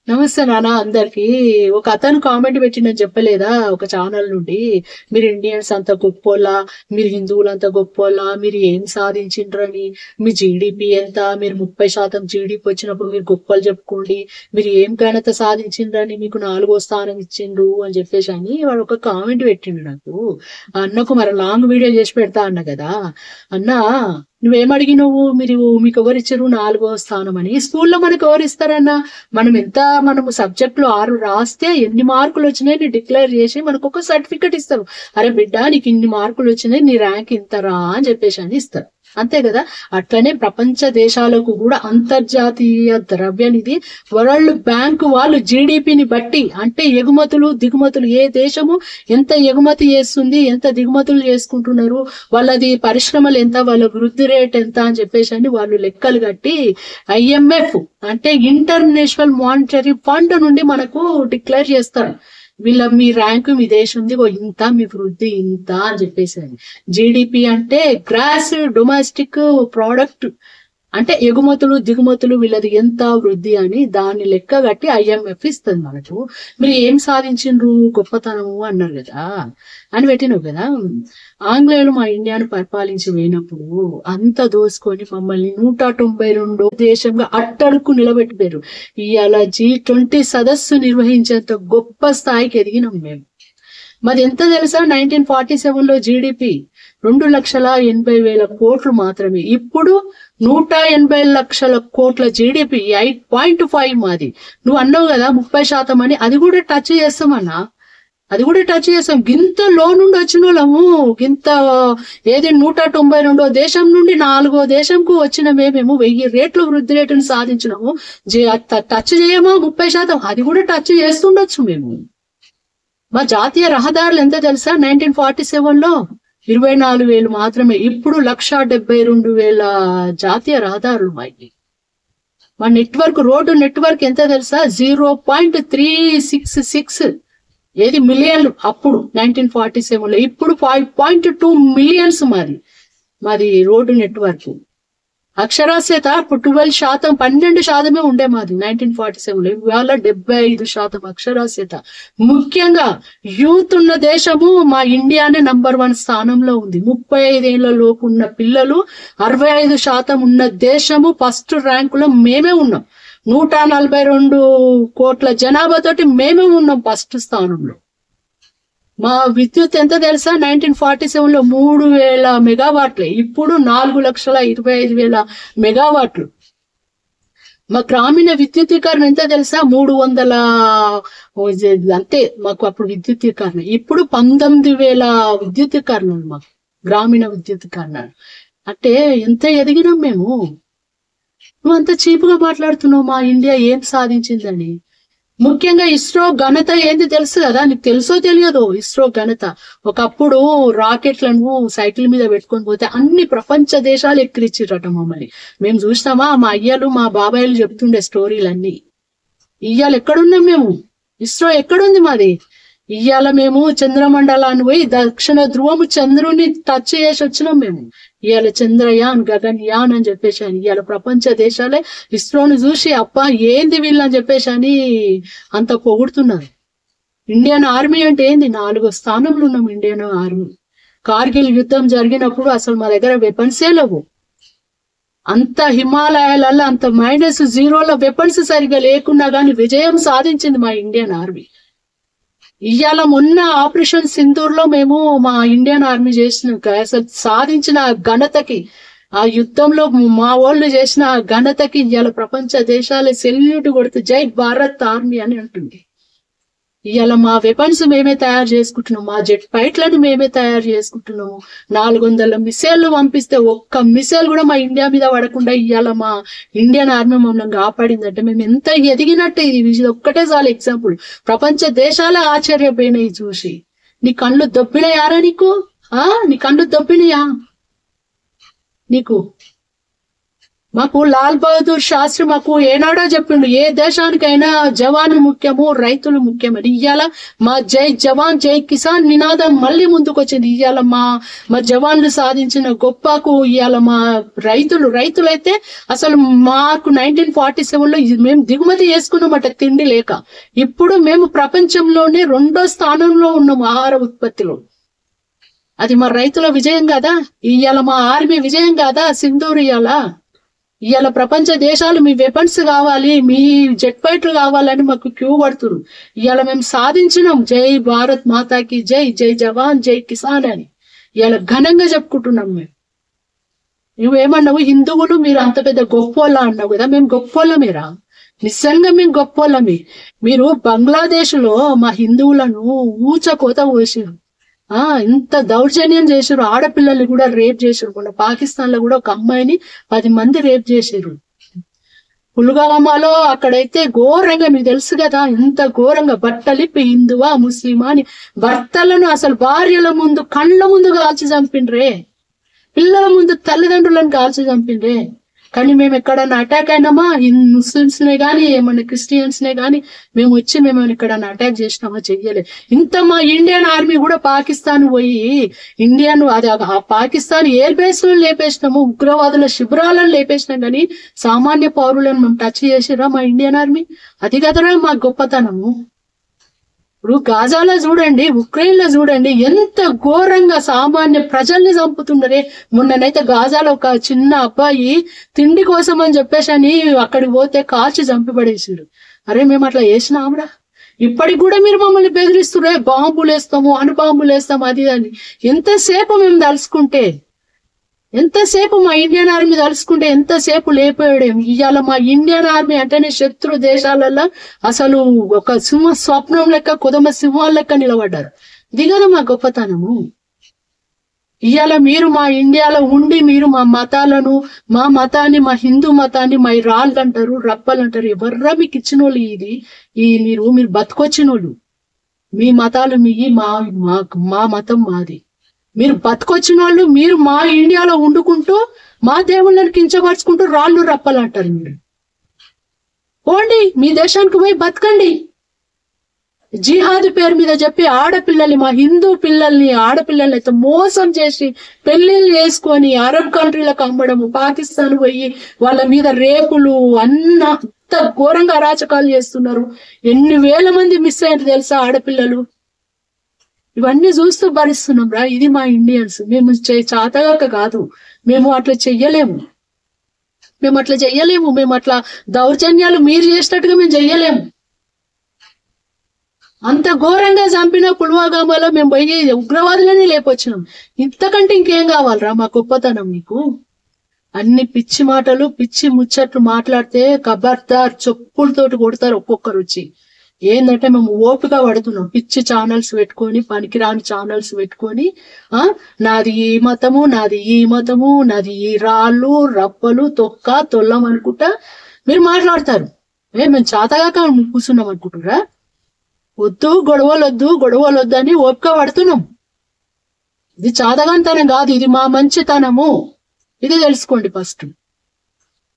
నమస్తే నాన్న అందరికి. ఒక అతను కామెంట్ పెట్టిండని చెప్పలేదా ఒక ఛానల్ నుండి, మీరు ఇండియన్స్ అంత గొప్పోలా, మీరు హిందువులు అంత గొప్పోలా, మీరు ఏం సాధించిండ్రని, మీ జీడిపి ఎంత, మీరు 30% జీడిపి వచ్చినప్పుడు మీరు గొప్పలు చెప్పుకోండి, మీరు ఏం ఘనత సాధించిండ్రని మీకు 4వ స్థానం ఇచ్చిండ్రు అని చెప్పేసి అని వాడు ఒక కామెంట్ పెట్టిండు నాకు. అన్నకు మరి లాంగ్ వీడియో చేసి పెడతా అన్న కదా. అన్నా నువ్వేమడిగినవు, మీకు ఎవరిచ్చారు 4వ స్థానం అని? స్కూల్లో మనకు ఎవరు ఇస్తారన్నా? మనము సబ్జెక్టులు 6 రాస్తే ఎన్ని మార్కులు వచ్చినాయి డిక్లేర్ చేసి మనకు ఒక సర్టిఫికెట్ ఇస్తారు. అరే బిడ్డ నీకు ఇన్ని మార్కులు వచ్చినాయి, నీ ర్యాంక్ ఇంతరా అని చెప్పేసి అని ఇస్తారు. అంతే కదా. అట్లనే ప్రపంచ దేశాలకు కూడా అంతర్జాతీయ ద్రవ్యనిధి వరల్డ్ బ్యాంక్ వాళ్ళు జీడిపిని బట్టి, అంటే ఎగుమతులు దిగుమతులు, ఏ దేశము ఎంత ఎగుమతి చేస్తుంది, ఎంత దిగుమతులు చేసుకుంటున్నారు, వాళ్ళది పరిశ్రమలు ఎంత, వాళ్ళ వృద్ధి రేట్ ఎంత అని చెప్పేసి అని వాళ్ళు లెక్కలు కట్టి IMF అంటే ఇంటర్నేషనల్ మానిటరీ ఫండ్ నుండి మనకు డిక్లేర్ చేస్తారు. మీ ర్యాంకు మీ దేశంది ఇంత, మీ వృద్ధి ఇంత అని చెప్పేసి. జీడిపి అంటే గ్రాస్ డొమెస్టిక్ ప్రోడక్ట్, అంటే ఎగుమతులు దిగుమతులు వీళ్ళది ఎంత వృద్ధి అని దాన్ని లెక్క కట్టి IMF ఇస్తుంది మనకు. మీరు ఏం సాధించిండ్రు గొప్పతనము అన్నారు కదా అని పెట్టినావు కదా. ఆంగ్లేయులు మా ఇండియాను పరిపాలించి పోయినప్పుడు అంత దోసుకొని మమ్మల్ని 192 దేశంగా అట్టడుకు నిలబెట్టిపోయారు. ఇవాళ G20 సదస్సు నిర్వహించేంత గొప్ప స్థాయికి ఎదిగినాం మేము. మరి ఎంత తెలుసా, 1947లో జీడిపి 2,80,000 కోట్లు మాత్రమే. ఇప్పుడు 180 లక్షల కోట్ల జీడిపి, 8.5 మాది. నువ్వు అన్నావు కదా 30% అని, అది కూడా టచ్ చేస్తామన్నా, అది కూడా టచ్ చేస్తాం. గింత లో నుండి వచ్చిన వాళ్ళము, గింత ఏది 192 దేశం నుండి 4వ దేశంకు వచ్చిన మేము 1000 రేట్లు వృద్ధి రేటును సాధించినాము. టచ్ చేయమా 30%? అది కూడా టచ్ చేస్తుండొచ్చు మేము. మా జాతీయ రహదారులు ఎంత తెలుసా, 1947లో 24,000 మాత్రమే. ఇప్పుడు 1,72,000 జాతీయ రహదారులు మాకి. మా నెట్వర్క్, రోడ్డు నెట్వర్క్ ఎంత తెలుసా, 0.366 ఏది మిలియన్లు అప్పుడు 1947లో. ఇప్పుడు 5.2 మిలియన్స్ మాది రోడ్డు నెట్వర్క్. అక్షరాస్యత ఇప్పుడు 12% ఉండే మాది 1947లో. ఇవాళ 75% అక్షరాస్యత. ముఖ్యంగా యూత్ ఉన్న దేశము మా ఇండియానే నంబర్ 1 స్థానంలో ఉంది. 35 ఏళ్ల లోపు ఉన్న పిల్లలు 65% ఉన్న దేశము ఫస్ట్ ర్యాంకులో మేమే ఉన్నాం. 142 కోట్ల జనాభాతోటి మేమే ఉన్నాం ఫస్ట్ స్థానంలో. మా విద్యుత్ ఎంత తెలుసా, 1947లో 3,000 మెగావాట్లే, ఇప్పుడు 4,25,000 మెగావాట్లు. మా గ్రామీణ విద్యుతీకరణ ఎంత తెలుసా, 300 అంతే మాకు అప్పుడు విద్యుతీకరణ. ఇప్పుడు 19,000 విద్యుతీకరణ మాకు, గ్రామీణ విద్యుతీకరణ. అంటే ఎంత ఎదిగినాం మేము. నువ్వు అంత చీపుగా మాట్లాడుతున్నావు మా ఇండియా ఏం సాధించిందని. ముఖ్యంగా ఇస్రో ఘనత ఏంది తెలుసు కదా, నీకు తెలుసో తెలియదో ఇస్రో ఘనత. ఒకప్పుడు రాకెట్లను సైకిల్ మీద పెట్టుకొని పోతే అన్ని ప్రపంచ దేశాలు ఎక్కిరిచ్చిరట మమ్మల్ని. మేము చూసినామా, మా అయ్యలు మా బాబాయిలు చెప్తుండే స్టోరీలన్నీ. ఇవాళ ఎక్కడున్నాం మేము, ఇస్రో ఎక్కడుంది మాది. ఇవాళ మేము చంద్రమండలాన్ని పోయి దక్షిణ ధ్రువము చంద్రుని టచ్ చేసి వచ్చినాం మేము. ఇవాళ చంద్రయాన్, గగన్యాన్ అని చెప్పేసి అని ఇవాళ ప్రపంచ దేశాలే ఇస్రోని చూసి అప్ప ఏంది వీళ్ళని చెప్పేసి అని అంత పొగుడుతున్నారు. ఇండియన్ ఆర్మీ అంటే ఏంది, 4వ స్థానంలో ఉన్నాం ఇండియన్ ఆర్మీ. కార్గిల్ యుద్ధం జరిగినప్పుడు అసలు మా దగ్గర వెపన్సే లేవు. అంత హిమాలయాలలో అంత -0లో వెపన్స్ సరిగా లేకున్నా గానీ విజయం సాధించింది మా ఇండియన్ ఆర్మీ. ఇవాళ మొన్న ఆపరేషన్ సింధూర్ లో మేము మా ఇండియన్ ఆర్మీ చేసిన అసలు సాధించిన ఘనతకి, ఆ యుద్ధంలో మా వాళ్ళు చేసిన ఘనతకి ఇవాళ ప్రపంచ దేశాలే సెల్యూట్ కొడుతూ జై భారత్ ఆర్మీ అని అంటుంది. ఇవాళ మా వెపన్స్ మేమే తయారు చేసుకుంటున్నాం, మా జెట్ ఫైట్లను మేమే తయారు చేసుకుంటున్నాము. 400 మిసైళ్లు పంపిస్తే ఒక్క మిసైల్ కూడా మా ఇండియా మీద పడకుండా ఇవాళ మా ఇండియన్ ఆర్మీ మమ్మల్ని కాపాడిందంటే మేము ఎంత ఎదిగినట్టే. ఇది ఒక్కటే చాలు ఎగ్జాంపుల్. ప్రపంచ దేశాలే ఆశ్చర్యపోయినాయి చూసి. నీ కళ్ళు దొబ్బినాయారా నీకు? నీ కళ్ళు దొబ్బినాయా నీకు? మాకు లాల్ బహదూర్ శాస్త్రి మాకు ఏనాడో చెప్పిండు, ఏ దేశానికైనా జవాన్ ముఖ్యము, రైతులు ముఖ్యమని. ఇవాళ మా జై జవాన్ జై కిసాన్ నినాదం మళ్ళీ ముందుకొచ్చింది. ఇవాళ మా జవాన్లు సాధించిన గొప్పకు ఇవాళ మా రైతులైతే అసలు మాకు 1947లో మేము దిగుమతి చేసుకున్నామట తిండి లేక. ఇప్పుడు మేము ప్రపంచంలోనే 2వ స్థానంలో ఉన్నాము ఆహార ఉత్పత్తిలో. అది మా రైతుల విజయం కదా. ఇవాళ మా ఆర్మీ విజయం కదా. సింధూర్ ఇవాళ ప్రపంచ దేశాలు మీ వెపన్స్ కావాలి, మీ జెట్ ఫైటర్లు కావాలని మాకు క్యూ పడుతున్నారు. ఇవాళ మేము సాధించినాం. జై భారత్ మాతాకి జై, జై జవాన్ జై కిసాన్ అని ఇవాళ ఘనంగా చెప్పుకుంటున్నాం. నువ్వేమన్నావు, హిందువులు మీరు అంత పెద్ద గొప్పోళ్ళ అన్నావు కదా. మేము గొప్పోళ్ళమేరా, నిజంగా మేము గొప్పోళ్ళమే. మీరు బంగ్లాదేశ్ లో మా హిందువులను ఊచకోత పోసిరు, ఇంత దౌర్జన్యం చేసారు. ఆడపిల్లల్ని కూడా రేప్ చేసారు. మొన్న పాకిస్తాన్ లో కూడా ఒక అమ్మాయిని 10 మంది రేప్ చేసారు. పుల్వామాలో అక్కడైతే ఘోరంగా, మీకు తెలుసు కదా, ఇంత ఘోరంగా బట్టలిప్పి హిందువా ముస్లిమా అని భర్తలను అసలు భార్యల ముందు కళ్ళ ముందు కాల్చి చంపిండ్రే, పిల్లల ముందు తల్లిదండ్రులను కాల్చి చంపిండ్రే. కానీ మేము ఎక్కడన్నా అటాక్ అయినామా, ముస్లిమ్స్ నే గానీ ఏమన్నా క్రిస్టియన్స్ నే గానీ మేము ఎక్కడన్నా అటాక్ చేసినామా? చెయ్యలే. ఇంత మా ఇండియన్ ఆర్మీ కూడా పాకిస్తాన్ పోయి పాకిస్తాన్ ఎయిర్ బేస్ లను లేపేసినాము, ఉగ్రవాదుల శిబిరాలను లేపేసినాం. కానీ సామాన్య పౌరులను మేము టచ్ చేసిరా మా ఇండియన్ ఆర్మీ? అది కదరా మా గొప్పతనము. ఇప్పుడు గాజాలో చూడండి, ఉక్రెయిన్ లో చూడండి, ఎంత ఘోరంగా సామాన్య ప్రజల్ని చంపుతుండరే. మొన్ననైతే గాజాలో ఒక చిన్న అబ్బాయి తిండి కోసం అని చెప్పేసి అని అక్కడికి పోతే కాల్చి చంపిపడేసాడు. అరే మేము అట్లా వేసినామురా? ఇప్పటికి కూడా మీరు మమ్మల్ని బెదిరిస్తురే, బాంబులు వేస్తాము, అణుబాంబులు వేస్తాము, అది అని. ఎంతసేపు మేము తలుసుకుంటే, ఎంతసేపు మా ఇండియన్ ఆర్మీ తలుసుకుంటే ఎంతసేపు లేపోయాడేమి. ఇవాళ మా ఇండియన్ ఆర్మీ అంటేనే శత్రు దేశాలలో అసలు ఒక సింహ స్వప్నం లెక్క, కుదమ సింహాల లెక్క నిలబడ్డారు. ఇది కదా మా గొప్పతనము. ఇవాళ మీరు మా ఇండియాలో ఉండి మీరు మా మతాలను, మా మతాన్ని, మా హిందూ మతాన్ని మా రాళ్ళు అంటారు, రప్పలు అంటారు. ఎవర్రా మీకు ఇచ్చిన వాళ్ళు? మీరు బతుకొచ్చిన వాళ్ళు. మీ మతాలు మీ, మా మతం మాది. మీరు బతుకొచ్చిన వాళ్ళు, మీరు మా ఇండియాలో వండుకుంటూ మా దేవుళ్ళని కించపరుచుకుంటూ రాళ్ళు రప్పలు అంటారు. మీరు పోండి, మీ దేశానికి పోయి బతకండి. జిహాద్ పేరు మీద చెప్పి ఆడపిల్లల్ని, మా హిందూ పిల్లల్ని, ఆడపిల్లల్ని అయితే మోసం చేసి పెళ్లిళ్ళు చేసుకొని అరబ్ కంట్రీలకు అమ్మడము, పాకిస్తాన్ పోయి వాళ్ళ మీద రేపులు అంత ఘోరంగా అరాచకాలు చేస్తున్నారు. ఎన్ని వేల మంది మిస్ అయ్యారు తెలుసా ఆడపిల్లలు. ఇవన్నీ చూస్తూ భరిస్తున్నాం రా. ఇది మా ఇండియన్స్. మేము చాతగాక కాదు, మేము అట్లా చెయ్యలేము. మేము అట్లా దౌర్జన్యాలు మీరు చేసినట్టుగా మేము చెయ్యలేము. అంత ఘోరంగా చంపిన పుల్వామాలో మేము పోయి ఉగ్రవాదులనే లేపొచ్చినాం. ఇంతకంటే ఇంకేం కావాలరా మా గొప్పతనం నీకు? అన్ని పిచ్చి మాటలు, పిచ్చి ముచ్చట్లు మాట్లాడితే ఖబర్దార్ చెప్పులతోటి కొడతారు ఒక్కొక్కరు వచ్చి. ఏంటంటే మేము ఓపిక పడుతున్నాం. పిచ్చి ఛానల్స్ పెట్టుకొని, పనికిరాని ఛానల్స్ పెట్టుకొని, నాది ఈ మతము, నాది ఈ మతము, నాది ఈ రాళ్ళు రప్పలు తొక్క తొల్లం అనుకుంటా మీరు మాట్లాడతారు. మేము చాతగాక కూర్చున్నాం అనుకుంటున్నారా? వద్దు, గొడవలొద్దు అని ఓపిక పడుతున్నాం. ఇది చాతగానితనం కాదు, ఇది మా మంచితనము. ఇది తెలుసుకోండి ఫస్ట్.